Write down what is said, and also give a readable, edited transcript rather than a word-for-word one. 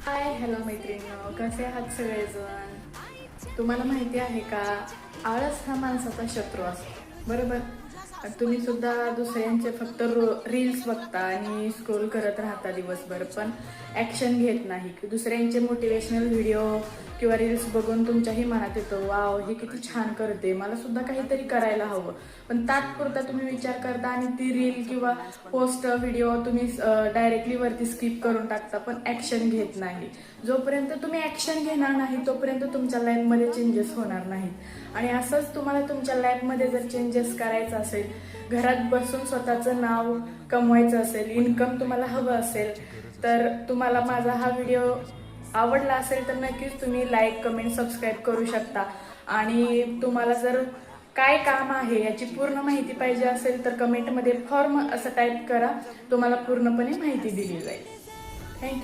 Hi hello मैत्रिणी, कसे आहात सगळेजण? तुम्हाला माहिती आहे का, आळस हा माणसाचा शत्रू असतो, बरोबर? तुम्ही सुद्धा दुसऱ्यांचे फक्त रील्स बघता आणि स्क्रोल करत राहता दिवसभर, पण ॲक्शन घेत नाही. दुसऱ्यांचे मोटिवेशनल व्हिडिओ किंवा रील्स बघून तुमच्याही मनात येतं, वाव हे किती छान करते, मला सुद्धा काहीतरी करायला हवं. पण तात्पुरता तुम्ही विचार करता आणि ती रील किंवा पोस्ट व्हिडिओ तुम्ही डायरेक्टली वरती स्किप करून टाकता, पण ॲक्शन घेत नाही. जोपर्यंत तुम्ही ॲक्शन घेणार नाही तोपर्यंत तुमच्या लाईफमध्ये चेंजेस होणार नाहीत. आणि असंच तुम्हाला तुमच्या लाईफमध्ये जर चेंजेस करायचं असेल, घरात बसून स्वतःचं नाव कमवायचं असेल, इन्कम तुम्हाला हवं असेल, तर तुम्हाला माझा हा व्हिडिओ आवडला असेल तर नक्कीच तुम्ही लाईक, कमेंट, सबस्क्राईब करू शकता. आणि तुम्हाला जर काय काम आहे याची पूर्ण माहिती पाहिजे असेल तर कमेंटमध्ये फॉर्म असं टाईप करा, तुम्हाला पूर्णपणे माहिती दिली जाईल. थँक्यू.